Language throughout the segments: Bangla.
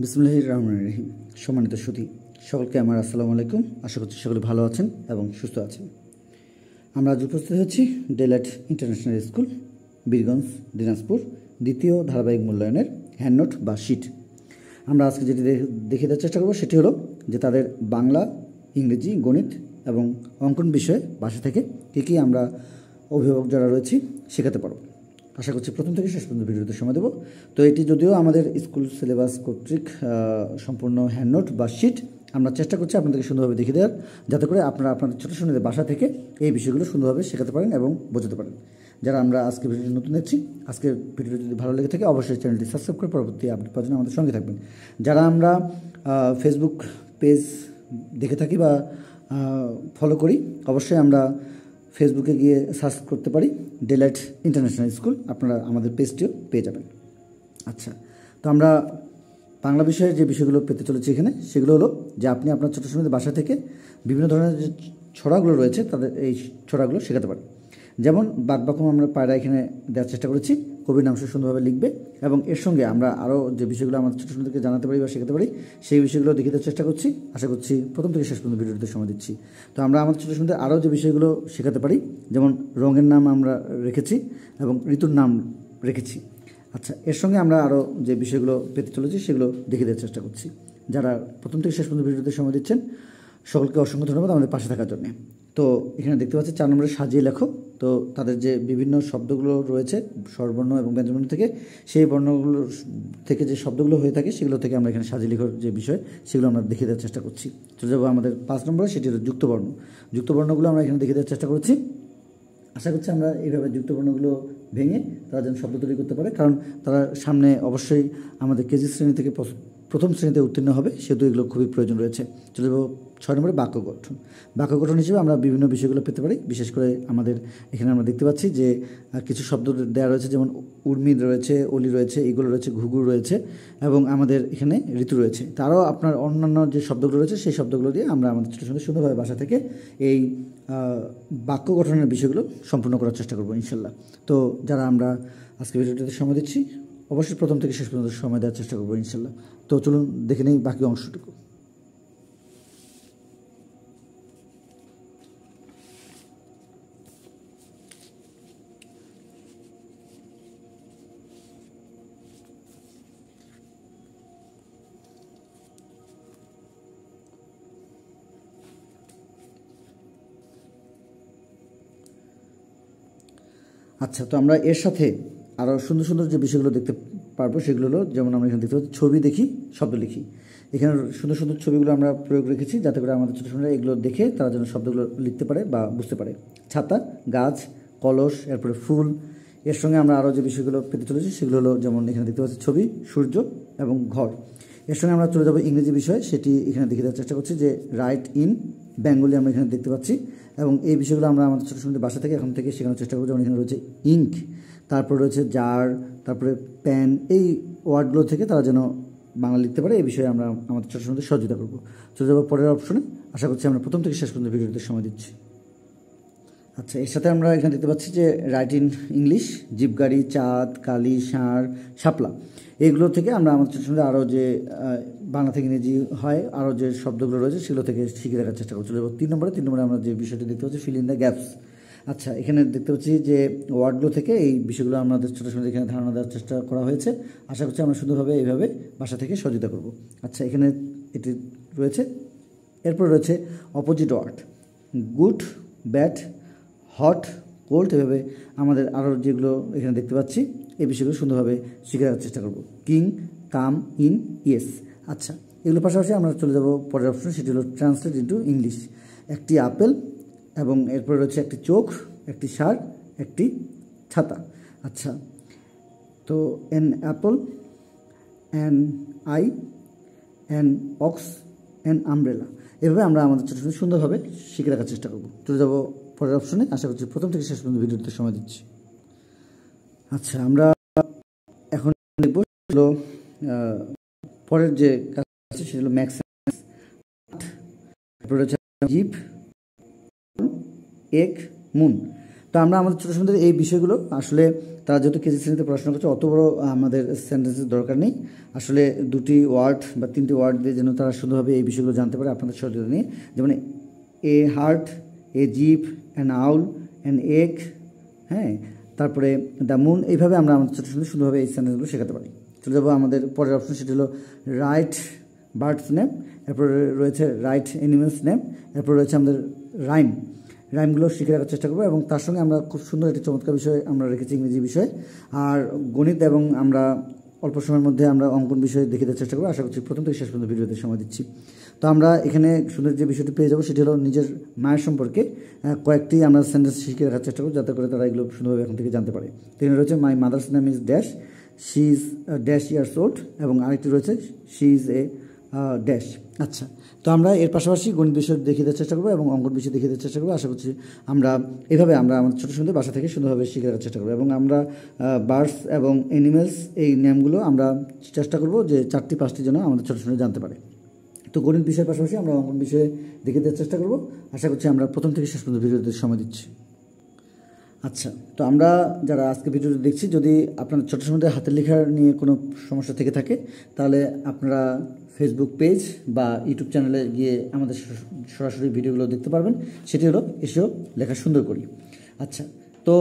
বিসমিল্লাহির রহমানির রহিম। সম্মানিত সুধী সকলকে আমার আসসালামু আলাইকুম। আশা করছি সকলে ভালো আছেন এবং সুস্থ আছেন। আমরা আজ উপস্থিত হয়েছি delight international school, Birganj, Dinajpur দ্বিতীয় ধারাবাহিক মূল্যায়নের হ্যান্ডনোট বা শিট। আমরা আজকে যেটি দেখিয়ে দেওয়ার চেষ্টা করব সেটি হলো যে তাদের বাংলা, ইংরেজি, গণিত এবং অঙ্কন বিষয়ে বাসা থেকে কী আমরা অভিভাবক যারা রয়েছি শেখাতে পারব। আশা করছি প্রথম থেকে শেষ পর্যন্ত ভিডিওতে সময় দেবো। তো এটি যদিও আমাদের স্কুল সিলেবাস কর্তৃক সম্পূর্ণ হ্যান্ডনোট বা শিট, আমরা চেষ্টা করছি আপনাদেরকে সুন্দরভাবে দেখিয়ে দেওয়ার, যাতে করে আপনারা আপনাদের ছোটো ছোটো বাসা থেকে এই বিষয়গুলো সুন্দরভাবে শেখাতে পারেন এবং বোঝাতে পারেন। যারা আমরা আজকে ভিডিওটি নতুন দেখছি, আজকের ভিডিওটি যদি ভালো লেগে থাকে অবশ্যই চ্যানেলটি সাবস্ক্রাইব করে পরবর্তী আপডেট পাওয়ার জন্য আমাদের সঙ্গে থাকবেন। যারা আমরা ফেসবুক পেজ দেখে থাকি বা ফলো করি, অবশ্যই আমরা ফেসবুকে গিয়ে সার্চ করতে পারি ডেলাইট ইন্টারন্যাশনাল স্কুল, আপনারা আমাদের পেজটিও পেয়ে যাবেন। আচ্ছা, তো আমরা বাংলা বিষয়ে যে বিষয়গুলো পেতে চলেছি এখানে, সেগুলো হলো যে আপনি আপনার ছোটো সময় বাসা থেকে বিভিন্ন ধরনের যে ছড়াগুলো রয়েছে তাদের এই ছড়াগুলো শেখাতে পারেন। যেমন বাকবাক্যম আমরা পায়রা এখানে দেওয়ার চেষ্টা করেছি, কবির নাম সুন্দরভাবে লিখবে এবং এর সঙ্গে আমরা আরও যে বিষয়গুলো আমাদের ছোটো ছোটোদেরকে জানাতে পারি বা শেখাতে পারি সেই বিষয়গুলো দেখিয়ে দেওয়ার চেষ্টা করছি। আশা করছি প্রথম থেকে শেষ পর্যন্ত ভিডিওতে সময় দিচ্ছি। তো আমরা আমাদের ছোটো ছোটোদের আরও যে বিষয়গুলো শেখাতে পারি, যেমন রঙের নাম আমরা রেখেছি এবং ঋতুর নাম রেখেছি। আচ্ছা, এর সঙ্গে আমরা আরও যে বিষয়গুলো পেতে চলেছি সেগুলো দেখিয়ে দেওয়ার চেষ্টা করছি। যারা প্রথম থেকে শেষ পর্যন্ত ভিডিওতে সময় দিচ্ছেন সকলকে অসংখ্য ধন্যবাদ আমাদের পাশে থাকার জন্য। তো এখানে দেখতে পাচ্ছি 4 নম্বরে সাজিয়ে লেখো। তো তাদের যে বিভিন্ন শব্দগুলো রয়েছে স্বরবর্ণ এবং ব্যঞ্জনবর্ণ থেকে, সেই বর্ণগুলো থেকে যে শব্দগুলো হয়ে থাকে সেগুলো থেকে আমরা এখানে সাজিয়ে লেখার যে বিষয় সেগুলো আমরা দেখিয়ে দেওয়ার চেষ্টা করছি। চলে যাবো আমাদের 5 নম্বরে, সেটি হলো যুক্তবর্ণ। যুক্তবর্ণগুলো আমরা এখানে দেখিয়ে দেওয়ার চেষ্টা করছি। আশা করছি আমরা এইভাবে যুক্তবর্ণগুলো ভেঙে তারা যেন শব্দ তৈরি করতে পারে, কারণ তারা সামনে অবশ্যই আমাদের কেজি শ্রেণী থেকে প্রথম শ্রেণীতে উত্তীর্ণ হবে, সেহেতু এগুলো খুবই প্রয়োজন রয়েছে। চলে যাবো 6 নম্বরে বাক্য গঠন। বাক্য গঠন হিসেবে আমরা বিভিন্ন বিষয়গুলো পেতে পারি। বিশেষ করে আমাদের এখানে আমরা দেখতে পাচ্ছি যে কিছু শব্দ দেওয়া রয়েছে, যেমন উর্মিদ রয়েছে, অলি রয়েছে, এগুলো রয়েছে, ঘুঘুর রয়েছে এবং আমাদের এখানে ঋতু রয়েছে। তারও আপনার অন্যান্য যে শব্দগুলো রয়েছে সেই শব্দগুলো দিয়ে আমরা আমাদের ছোটো ছোটো সুন্দরভাবে বাসা থেকে এই বাক্য গঠনের বিষয়গুলো সম্পূর্ণ করার চেষ্টা করবো ইনশাল্লাহ। তো যারা আমরা আজকে ভিডিওটিতে সময় দিচ্ছি অবশ্যই প্রথম থেকে শেষ পর্যন্ত সময় দেওয়ার চেষ্টা করবো ইনশাল্লাহ। তো চলুন দেখে নেই বাকি অংশটুকু। আচ্ছা, তো আমরা এর সাথে আরও সুন্দর সুন্দর যে বিষয়গুলো দেখতে পারবো সেগুলো হলো, যেমন আমরা এখানে দেখতে পাচ্ছি ছবি দেখি শব্দ লিখি। এখানে সুন্দর সুন্দর ছবিগুলো আমরা প্রয়োগ রেখেছি যাতে করে আমাদের ছোটো ছোটো এগুলো দেখে তারা যেন শব্দগুলো লিখতে পারে বা বুঝতে পারে। ছাতা, গাছ, কলস, এরপরে ফুল। এর সঙ্গে আমরা আরও যে বিষয়গুলো পেতে চলেছি সেগুলো হলো, যেমন এখানে দেখতে পাচ্ছি ছবি, সূর্য এবং ঘর। এর সঙ্গে আমরা চলে যাবো ইংরেজি বিষয়, সেটি এখানে দেখে দেওয়ার চেষ্টা করছি যে রাইট ইন বেঙ্গলি আমরা এখানে দেখতে পাচ্ছি এবং এই বিষয়গুলো আমরা আমাদের ছোটো ছোটো বাসা থেকে এখন থেকে শেখানোর চেষ্টা করবো। যেমন এখানে রয়েছে ইঙ্ক, তারপর রয়েছে জার, তারপরে প্যান, এই ওয়ার্ডগুলো থেকে তারা যেন বাংলা লিখতে পারে এই বিষয়ে আমরা আমাদের ছোটো ছোটো সহযোগিতা করবো। চলে যাবো পরের অপশনে। আশা করছি আমরা প্রথম থেকে শেষ পর্যন্ত ভিডিওতে সময় দিচ্ছি। আচ্ছা, এর সাথে আমরা এখানে দেখতে পাচ্ছি যে রাইট ইন ইংলিশ, জিপগাড়ি, চাঁদ, কালি, ষাঁড়, শাপলা, এগুলো থেকে আমরা আমাদের ছোটো ছোটো আরও যে বাংলা থেকে ইংরেজি হয় আরও যে শব্দগুলো রয়েছে সেগুলো থেকে শিখে দেখার চেষ্টা করছি। 3 নম্বরে আমরা যে বিষয়টি দেখতে পাচ্ছি ফিল ইন দ্য গ্যাপস। আচ্ছা, এখানে দেখতে পাচ্ছি যে ওয়ার্ডগুলো থেকে এই বিষয়গুলো আমাদের ছোটো ছোটো এখানে ধারণা দেওয়ার চেষ্টা করা হয়েছে। আশা করছি আমরা সুন্দরভাবে এইভাবে বাসা থেকে সহযোগিতা করব। আচ্ছা, এখানে এটি রয়েছে। এরপর রয়েছে opposite word, good, bad, hot, cold, এভাবে আমাদের আরও যেগুলো এখানে দেখতে পাচ্ছি এই বিষয়গুলো সুন্দরভাবে শিখে রাখার চেষ্টা করব। King, come, in, yes. আচ্ছা, এগুলোর পাশাপাশি আমরা চলে যাব পরের অপশন, সেটি হলো ট্রান্সলেট ইন্টু ইংলিশ। একটি আপেল এবং এরপরে রয়েছে একটি চোখ, একটি ষাঁড়, একটি ছাতা। আচ্ছা, তো an apple, an eye, an ox, an umbrella, এভাবে আমরা আমাদের ছোটো ছোটো সুন্দরভাবে শিখে রাখার চেষ্টা করব। চলে যাব পরের অপশনে। আশা করছি প্রথম থেকে শেষ পর্যন্ত ভিডিওতে সময় দিচ্ছি। আচ্ছা, আমরা এখন দেখব হলো পরের যে কাজ আছে সেটা হলো ম্যাক্স, তারপরে হচ্ছে জিপ, এগ, মুন। তো আমরা আমাদের ছোটো ছোটোদের এই বিষয়গুলো আসলে তারা যেহেতু কেজি শ্রেণীতে পড়াশোনা করছে অত বড় আমাদের সেন্টেন্সের দরকার নেই, আসলে 2টি ওয়ার্ড বা 3টি ওয়ার্ড দিয়ে যেন তারা সুন্দরভাবে এই বিষয়গুলো জানতে পারে আপনাদের সহযোগিতা নিয়ে। যেমন a heart, a zip, an owl, an egg, হ্যাঁ, তারপরে দ্য মুন, এইভাবে আমরা আমাদের ছোটো ছোটো সুন্দরভাবে এই সেন্টেন্সগুলো শেখাতে পারি। চলে যাবো আমাদের পরের অপশন, সেটি হলো রাইট বার্ডস নেম, এরপরে রয়েছে রাইট অ্যানিমেলস নেম, এরপর রয়েছে আমাদের রাইমগুলো শিখে রাখার চেষ্টা করবো। এবং তার সঙ্গে আমরা খুব সুন্দর একটি চমৎকার বিষয় আমরা রেখেছি ইংরেজি বিষয় আর গণিত, এবং আমরা অল্প সময়ের মধ্যে আমরা অঙ্কন বিষয়ে দেখে দেওয়ার চেষ্টা করবো। আশা করছি প্রথম থেকে শেষ পর্যন্ত ভিডিওতে সময় দিচ্ছি। তো আমরা এখানে সুন্দর যে বিষয়টি পেয়ে যাবো সেটি হলো নিজের মায়ের সম্পর্কে কয়েকটি আমরা সেন্টেন্স শিখে রাখার চেষ্টা করবো, যাতে করে তারা এগুলো সুন্দরভাবে এখন থেকে জানতে পারে। তো এখানে রয়েছে my mother's name is dash, she is dash years old, এবং আরেকটি রয়েছে শি ইজ এ ড্যাশ। আচ্ছা, তো আমরা এর পাশাপাশি গণিত বিষয় দেখিয়ে দেওয়ার চেষ্টা করবো এবং অঙ্কন বিষয় দেখিয়ে দেওয়ার চেষ্টা করবো। আশা করছি আমরা এভাবে আমরা আমাদের ছোটো সুন্দর বাসা থেকে সুন্দরভাবে শিখে রাখার চেষ্টা করবো। এবং আমরা বার্ডস এবং অ্যানিমেলস এই নেমগুলো আমরা চেষ্টা করবো যে 4টি-5টি যেন আমাদের ছোটো সুন্দর জানতে পারে। তো গণিত বিষয়ের পাশাপাশি আমরা অঙ্কন বিষয়ে দেখিয়ে দেওয়ার চেষ্টা করবো। আশা করছি আমরা প্রথম থেকে শেষ পর্যন্ত ভিডিওতে সময় দিচ্ছি। আচ্ছা, তো আমরা যারা আজকে ভিডিওটি দেখছি, যদি আপনার ছোটো সময় হাতের লেখা নিয়ে কোনো সমস্যা থেকে থাকে তাহলে আপনারা ফেসবুক পেজ বা ইউটিউব চ্যানেলে গিয়ে আমাদের সরাসরি ভিডিওগুলো দেখতে পারবেন। সেটি হলো এসেও লেখা সুন্দর করি। আচ্ছা, তো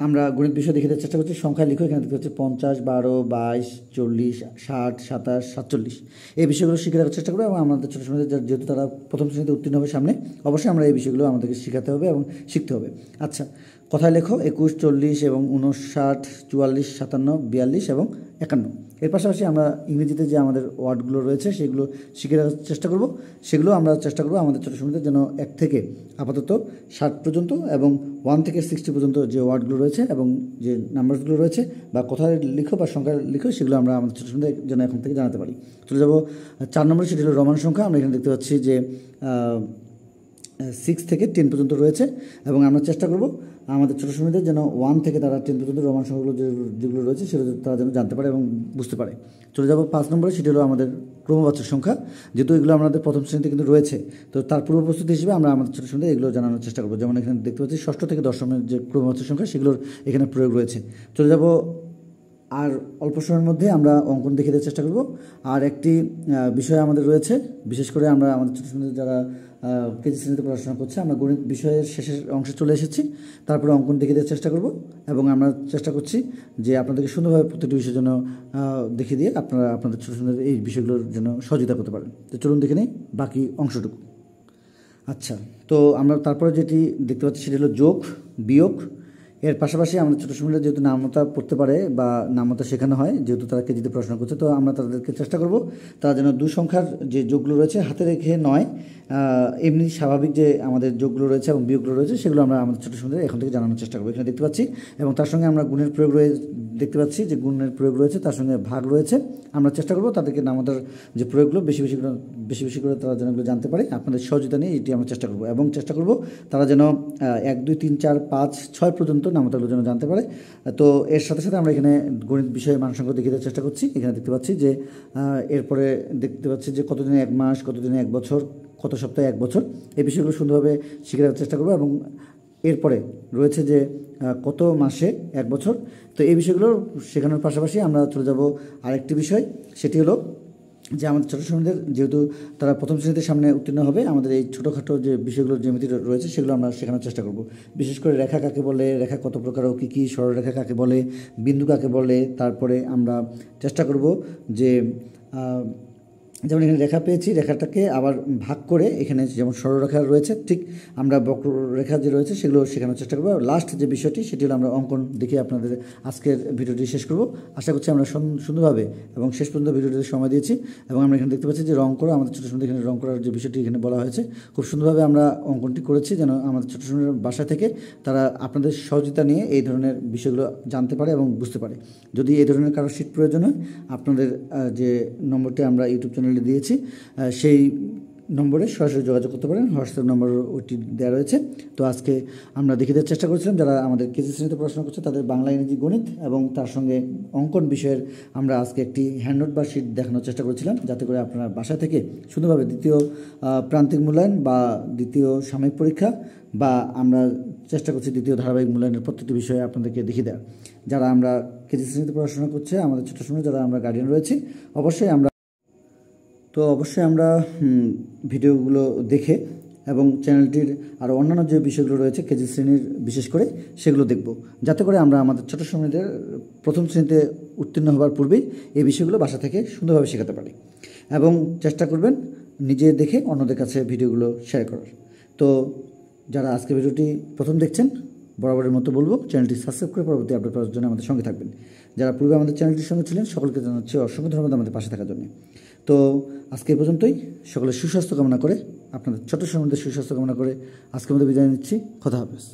আমরা গণিত বিষয় দেখে দেওয়ার চেষ্টা করছি। সংখ্যা লিখো, এখানে দেখতে হচ্ছে 50, 12, 22, 40, 60, 27, 47, এই বিষয়গুলো শিখে রাখার চেষ্টা করবো। এবং আমাদের ছোটো সময় যেহেতু তারা প্রথম শ্রেণীতে উত্তীর্ণ হবে সামনে, অবশ্যই আমরা এই বিষয়গুলো আমাদেরকে শেখাতে হবে এবং শিখতে হবে। আচ্ছা, কথায় লেখো 21, 40 এবং 59, 44, 57, 42 এবং 51। এর পাশাপাশি আমরা ইংরেজিতে যে আমাদের ওয়ার্ডগুলো রয়েছে সেগুলো শিখে রাখার চেষ্টা করব। সেগুলো আমরা চেষ্টা করব আমাদের ছোটো সময়তে যেন 1 থেকে আপাতত 60 পর্যন্ত এবং 1 থেকে 60 পর্যন্ত যে ওয়ার্ডগুলো রয়েছে এবং যে নাম্বারসগুলো রয়েছে বা কথায় লিখো বা সংখ্যা লিখো, সেগুলো আমরা আমাদের ছোটো সময়তে যেন এখন থেকে জানাতে পারি। চলে যাব 4 নম্বরে, সেটি হলো রোমান সংখ্যা। আমরা এখানে দেখতে পাচ্ছি যে 6 থেকে 10 পর্যন্ত রয়েছে এবং আমরা চেষ্টা করব আমাদের ছোটো সময়দের যেন 1 থেকে তারা 10 পর্যন্ত রোমান সংখ্যাগুলো যেগুলো রয়েছে সেগুলো তারা যেন জানতে পারে এবং বুঝতে পারে। চলে যাব 5 নম্বরে, সেটি হলো আমাদের ক্রমবাচক সংখ্যা। যেহেতু এগুলো আমাদের প্রথম শ্রেণীতে কিন্তু রয়েছে, তো তার পূর্ব প্রস্তুতি হিসেবে আমরা আমাদের ছোটো সময়দের এগুলো জানানোর চেষ্টা করবো। যেমন এখানে দেখতে পাচ্ছি 6ষ্ঠ থেকে 10মের যে ক্রমবাচক সংখ্যা সেগুলোর এখানে প্রয়োগ রয়েছে। চলে যাব, আর অল্প সময়ের মধ্যে আমরা অঙ্কন দেখে দেওয়ার চেষ্টা করব। আর একটি বিষয় আমাদের রয়েছে, বিশেষ করে আমরা আমাদের ছোটো ছোটো যারা কেজি শ্রেণীতে পড়াশোনা করছে, আমরা গণিত বিষয়ের শেষের অংশে চলে এসেছি। তারপরে অঙ্কন দেখে দেওয়ার চেষ্টা করব এবং আমরা চেষ্টা করছি যে আপনাদেরকে সুন্দরভাবে প্রতিটি বিষয়ের জন্য দেখিয়ে দিয়ে আপনারা আপনাদের ছোটো ছোটো এই বিষয়গুলোর জন্য সহযোগিতা করতে পারেন। তো চলুন দেখে নিই বাকি অংশটুকু। আচ্ছা, তো আমরা তারপরে যেটি দেখতে পাচ্ছি সেটি হলো যোগ বিয়োগ। এর পাশাপাশি আমাদের ছোটো সময়রা যেহেতু নামতা পড়তে পারে বা নামতা শেখানো হয়, যেহেতু তারা কেজিতে পড়াশোনা করছে, তো আমরা তাদেরকে চেষ্টা করব তারা যেন 2 সংখ্যার যে যোগগুলো রয়েছে হাতে রেখে নয়, এমনি স্বাভাবিক যে আমাদের যোগগুলো রয়েছে এবং বিয়োগগুলো রয়েছে সেগুলো আমরা আমাদের ছোটো সময়দের এখন থেকে জানানোর চেষ্টা করবো। এখানে দেখতে পাচ্ছি এবং তার সঙ্গে আমরা গুণের প্রয়োগ দেখতে পাচ্ছি যে গুণের প্রয়োগ রয়েছে, তার সঙ্গে ভাগ রয়েছে। আমরা চেষ্টা করব তাদেরকে নামতার যে প্রয়োগগুলো বেশি বেশি করে তারা যেন এগুলো জানতে পারে। আপনাদের সহযোগিতা নিয়ে এটি আমরা চেষ্টা করব এবং চেষ্টা করব তারা যেন 1, 2, 3, 4, 5, 6 পর্যন্ত নামতাগুলো যেন জানতে পারে। তো এর সাথে সাথে আমরা এখানে গণিত বিষয়ে মানসংখ্য দেখিয়ে দেওয়ার চেষ্টা করছি। এখানে দেখতে পাচ্ছি যে এরপরে দেখতে পাচ্ছি যে কতদিনে 1 মাস, কতদিনে 1 বছর, কত সপ্তাহে 1 বছর, এই বিষয়গুলো সুন্দরভাবে শিখে রাখার চেষ্টা করবো। এবং এরপরে রয়েছে যে কত মাসে 1 বছর। তো এই বিষয়গুলো শেখানোর পাশাপাশি আমরা চলে যাব আরেকটি বিষয়, সেটি হলো যে আমাদের ছোটো সময়দের যেহেতু তারা প্রথম শ্রেণীতে সামনে উত্তীর্ণ হবে, আমাদের এই ছোটোখাটো যে বিষয়গুলোর জ্যামিতি রয়েছে সেগুলো আমরা শেখানোর চেষ্টা করব। বিশেষ করে রেখা কাকে বলে, রেখা কত প্রকার ও কী কী, সরলরেখা কাকে বলে, বিন্দু কাকে বলে। তারপরে আমরা চেষ্টা করব যে যেমন এখানে রেখা পেয়েছি, রেখাটাকে আবার ভাগ করে এখানে যেমন সরলরেখা রয়েছে, ঠিক আমরা বক্ররেখা যে রয়েছে সেগুলো শেখানোর চেষ্টা করবো। লাস্ট যে বিষয়টি সেটি হলো আমরা অঙ্কন দেখে আপনাদের আজকের ভিডিওটি শেষ করব। আশা করছি আমরা সুন্দরভাবে এবং শেষ পর্যন্ত ভিডিওটিতে সময় দিয়েছি। এবং আমরা এখানে দেখতে পাচ্ছি যে রং করা, আমাদের ছোটো সময় এখানে রং করার যে বিষয়টি এখানে বলা হয়েছে, খুব সুন্দরভাবে আমরা অঙ্কনটি করেছি যেন আমাদের ছোটো সময়ের বাসা থেকে তারা আপনাদের সহযোগিতা নিয়ে এই ধরনের বিষয়গুলো জানতে পারে এবং বুঝতে পারে। যদি এই ধরনের কারো শীট প্রয়োজন হয়, আপনাদের যে নম্বরটি আমরা ইউটিউব চ্যানেলে দিয়েছি সেই নম্বরে সরাসরি যোগাযোগ করতে পারেন। হোয়াটসঅ্যাপ নম্বর ওটি দেওয়া রয়েছে। তো আজকে আমরা দেখিয়ে দেওয়ার চেষ্টা করেছিলাম যারা আমাদের কেজি শ্রেণীতে পড়াশোনা করছে তাদের বাংলা, ইংরেজি, গণিত এবং তার সঙ্গে অঙ্কন বিষয়ের আমরা আজকে একটি হ্যান্ডনোট বা শিট দেখানোর চেষ্টা করেছিলাম, যাতে করে আপনারা বাসা থেকে সুন্দরভাবে দ্বিতীয় প্রান্তিক মূল্যায়ন বা দ্বিতীয় সাময়িক পরীক্ষা বা আমরা চেষ্টা করছি দ্বিতীয় ধারাবাহিক মূল্যায়নের প্রত্যেকটি বিষয়ে আপনাদেরকে দেখিয়ে দেওয়ার। যারা আমরা কেজি শ্রেণীতে পড়াশোনা করছে আমাদের ছোট সময় যারা আমরা গার্ডিয়ান রয়েছি, অবশ্যই আমরা ভিডিওগুলো দেখে এবং চ্যানেলটির আরও অন্যান্য যে বিষয়গুলো রয়েছে কেজি শ্রেণীর বিশেষ করে সেগুলো দেখব, যাতে করে আমরা আমাদের ছোটো সময়দের প্রথম শ্রেণীতে উত্তীর্ণ হওয়ার পূর্বেই এই বিষয়গুলো বাসা থেকে সুন্দরভাবে শেখাতে পারি। এবং চেষ্টা করবেন নিজে দেখে অন্যদের কাছে ভিডিওগুলো শেয়ার করার। তো যারা আজকে ভিডিওটি প্রথম দেখছেন, বরাবরের মতো বলবো চ্যানেলটি সাবস্ক্রাইব করে পরবর্তী আপডেট পাওয়ার জন্য আমাদের সঙ্গে থাকবেন। যারা পূর্বে আমাদের চ্যানেলটির সঙ্গে ছিলেন সকলকে জানাচ্ছি অসংখ্য ধন্যবাদ আমাদের পাশে থাকার জন্য। তো আজকে এই পর্যন্তই। সকলের সুস্বাস্থ্য কামনা করে, আপনাদের ছোট সময়ের সুস্বাস্থ্য কামনা করে আজকের মধ্যে বিদায় নিচ্ছি। খোদা হাফেজ।